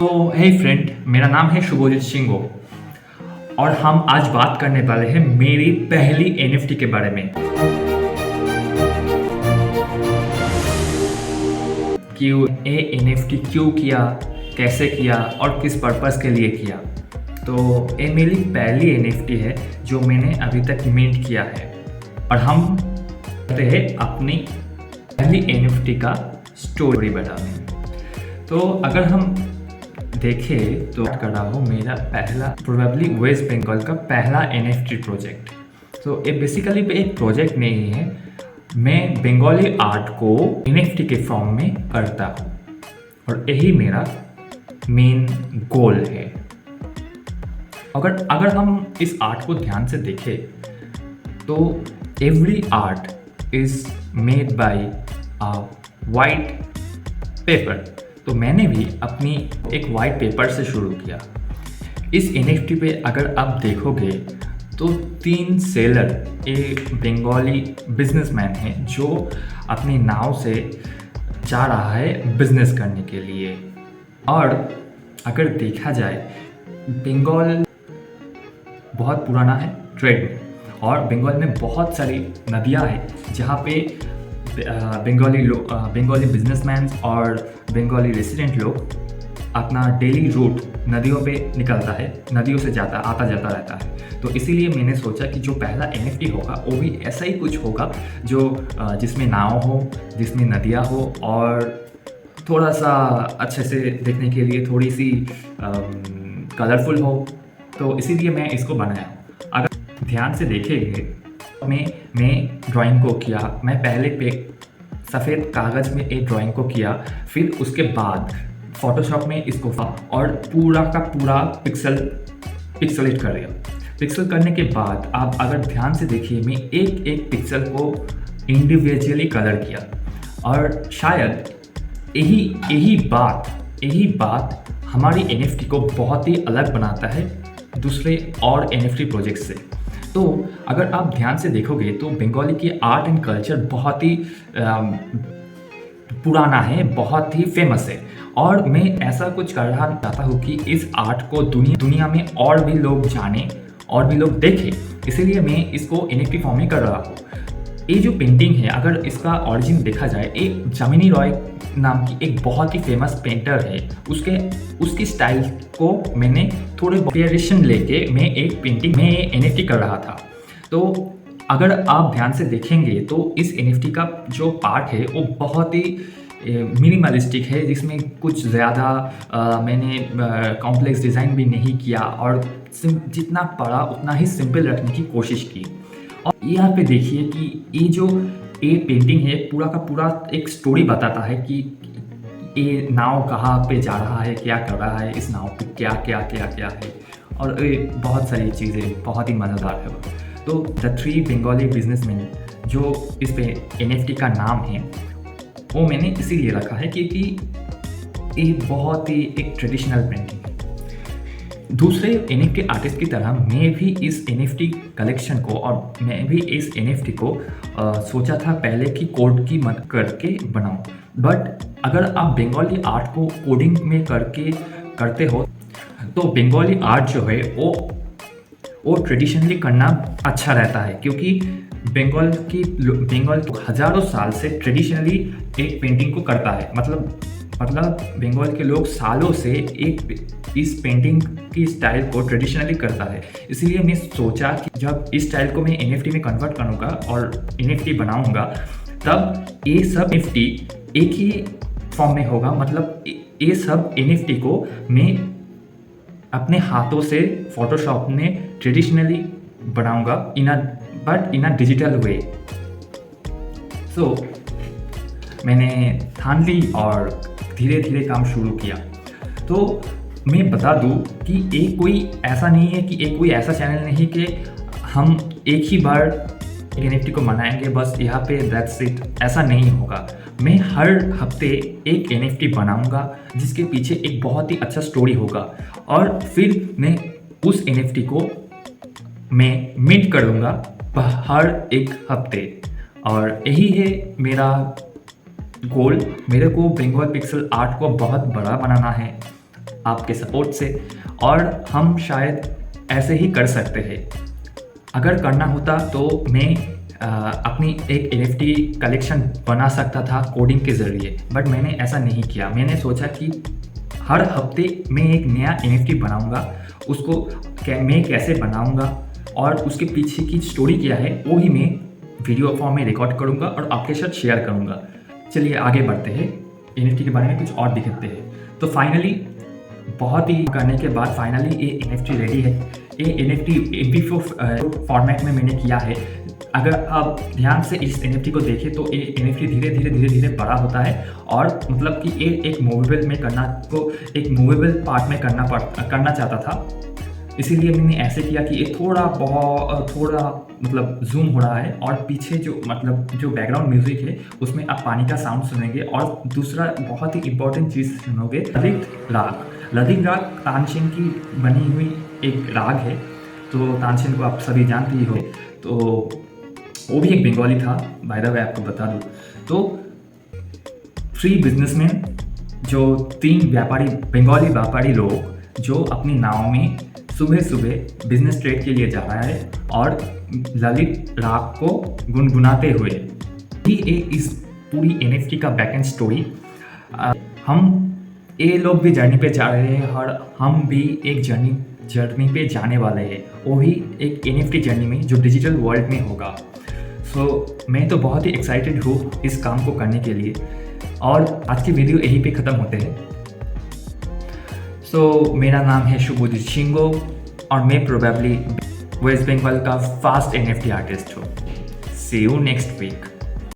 तो हे फ्रेंड, मेरा नाम है शुभोजित सिंगो और हम आज बात करने वाले हैं मेरी पहली एनएफटी के बारे में कि ये एनएफटी क्यों किया, कैसे किया और किस पर्पस के लिए किया। तो ये मेरी पहली एनएफटी है जो मैंने अभी तक मिंट किया है और हम करते हैं अपनी पहली एनएफटी का स्टोरी बताने। तो अगर हम देखें तो कर रहा हूँ मेरा पहला प्रोबेबली वेस्ट बंगाल का पहला एनएफटी प्रोजेक्ट। तो ये बेसिकली एक प्रोजेक्ट नहीं है, मैं बंगाली आर्ट को एनएफटी के फॉर्म में करता हूँ और यही मेरा मेन गोल है। अगर हम इस आर्ट को ध्यान से देखें तो every art is made by a white paper. तो मैंने भी अपनी एक वाइट पेपर से शुरू किया। इस एनएफटी पे अगर आप देखोगे तो 3 सेलर एक बंगाली बिजनेसमैन है जो अपनी नाव से जा रहा है बिजनेस करने के लिए। और अगर देखा जाए बंगाल बहुत पुराना है ट्रेड में और बंगाल में बहुत सारी नदियाँ हैं जहाँ पे बंगाली बिजनेसमैन और बंगाली रेसिडेंट लोग अपना डेली रूट नदियों पे निकलता है, नदियों से आता जाता रहता है। तो इसीलिए मैंने सोचा कि जो पहला एनएफटी होगा वो भी ऐसा ही कुछ होगा जो जिसमें नाव हो, जिसमें नदियाँ हो और थोड़ा सा अच्छे से देखने के लिए थोड़ी सी कलरफुल हो। तो इसीलिए मैं इसको बनाया। अगर ध्यान से देखेंगे मैं ड्राइंग को किया, मैं पहले पे सफ़ेद कागज़ में एक ड्राइंग को किया, फिर उसके बाद फोटोशॉप में इसको और पूरा का पूरा पिक्सलेट कर दिया। पिक्सल करने के बाद आप अगर ध्यान से देखिए मैं एक एक पिक्सल को इंडिविजुअली कलर किया और शायद यही बात हमारी एनएफटी को बहुत ही अलग बनाता है दूसरे और एनएफटी प्रोजेक्ट से। तो अगर आप ध्यान से देखोगे तो बंगाली की आर्ट एंड कल्चर बहुत ही पुराना है, बहुत ही फेमस है और मैं ऐसा कुछ करना चाहता हूँ कि इस आर्ट को दुनिया में और भी लोग जाने और भी लोग देखें। इसीलिए मैं इसको एनएफटी फॉर्म में कर रहा हूँ। ये जो पेंटिंग है अगर इसका ओरिजिन देखा जाए, एक जामिनी रॉय नाम की एक बहुत ही फेमस पेंटर है, उसकी स्टाइल को मैंने थोड़े वेरिएशन लेके मैं एक पेंटिंग में एनएफटी कर रहा था। तो अगर आप ध्यान से देखेंगे तो इस एनएफटी का जो पार्ट है वो बहुत ही मिनिमलिस्टिक है, जिसमें कुछ ज़्यादा मैंने कॉम्प्लेक्स डिज़ाइन भी नहीं किया और जितना पड़ा उतना ही सिंपल रखने की कोशिश की। और यहाँ पे देखिए कि ये पेंटिंग है पूरा का पूरा एक स्टोरी बताता है कि ये नाव कहाँ पे जा रहा है, क्या कर रहा है, इस नाव पे क्या क्या क्या क्या है और ये बहुत सारी चीज़ें बहुत ही मज़ेदार है। तो द 3 बंगाली बिजनेसमैन जो इस पे एनएफटी का नाम है वो मैंने इसीलिए रखा है क्योंकि ये बहुत ही एक ट्रेडिशनल पेंटिंग है। दूसरे एनएफटी आर्टिस्ट की तरह मैं भी इस एनएफटी कलेक्शन को और मैं भी इस एनएफटी को सोचा था पहले कि कोड की मदद करके बनाऊं। बट अगर आप बंगाली आर्ट को कोडिंग में करते हो तो बंगाली आर्ट जो है वो ट्रेडिशनली करना अच्छा रहता है, क्योंकि बंगाल हज़ारों साल से ट्रेडिशनली एक पेंटिंग को करता है। मतलब बंगाल के लोग सालों से इस पेंटिंग की स्टाइल को ट्रेडिशनली करता है। इसलिए मैं सोचा कि जब इस स्टाइल को मैं एनएफटी में कन्वर्ट करूँगा और एनएफटी बनाऊँगा तब ये सब एनएफटी एक ही फॉर्म में होगा। मतलब ये सब एनएफटी को मैं अपने हाथों से फोटोशॉप में ट्रेडिशनली बनाऊँगा बट इन अ डिजिटल वे। सो मैंने ठान ली और धीरे धीरे काम शुरू किया। तो मैं बता दूं कि एक कोई ऐसा नहीं है कि एक कोई ऐसा चैनल नहीं कि हम एक ही बार एनएफटी को मनाएंगे बस यहाँ पे दैट्स इट, ऐसा नहीं होगा। मैं हर हफ्ते एक एनएफटी बनाऊंगा जिसके पीछे एक बहुत ही अच्छा स्टोरी होगा और फिर मैं उस एनएफटी को मैं मिंट करूँगा हर एक हफ्ते। और यही है मेरा गोल। मेरे को बंगाल पिक्सल आर्ट को बहुत बड़ा बनाना है। आपके सपोर्ट से, और हम शायद ऐसे ही कर सकते हैं। अगर करना होता तो मैं अपनी एक NFT कलेक्शन बना सकता था कोडिंग के ज़रिए, बट मैंने ऐसा नहीं किया। मैंने सोचा कि हर हफ्ते मैं एक नया NFT बनाऊंगा, उसको मैं कैसे बनाऊंगा और उसके पीछे की स्टोरी क्या है वो ही मैं वीडियो फॉर्म में रिकॉर्ड करूंगा और आपके साथ शेयर करूंगा। चलिए आगे बढ़ते हैं, NFT के बारे में कुछ और दिखाते हैं। तो फाइनली बहुत ही करने के बाद फाइनली ये NFT रेडी है। ये NFT MP4 फॉर्मेट में मैंने किया है। अगर आप ध्यान से इस NFT को देखें तो ये NFT धीरे धीरे बड़ा होता है, और मतलब कि ये एक मूवेबल में एक मूवेबल पार्ट में करना चाहता था। इसीलिए मैंने ऐसे किया कि ये थोड़ा मतलब जूम हो रहा है, और पीछे जो बैकग्राउंड म्यूजिक है उसमें आप पानी का साउंड सुनेंगे। और दूसरा बहुत ही इम्पोर्टेंट चीज़ सुनोगे, ललित राग तानसेन की बनी हुई एक राग है। तो तानसेन को आप सभी जानते ही हो, तो वो भी एक बंगाली था, बाय द वे आपको बता दूँ। तो 3 बिजनेसमैन, जो 3 बंगाली व्यापारी लोग जो अपनी नाव में सुबह सुबह बिजनेस ट्रेड के लिए जा रहा है और ललित राग को गुनगुनाते हुए, ये इस पूरी NFT का बैक एंड स्टोरी। ये लोग भी जर्नी पे जा रहे हैं और हम भी एक जर्नी पे जाने वाले हैं, वो भी एक NFT जर्नी में जो डिजिटल वर्ल्ड में होगा। मैं तो बहुत ही एक्साइटेड हूँ इस काम को करने के लिए, और आज की वीडियो यहीं पे ख़त्म होते हैं। मेरा नाम है शुभोजीत शिंगो और मैं प्रोबेबली वेस्ट बंगाल का फास्ट NFT आर्टिस्ट हूँ। सी यू नेक्स्ट वीक।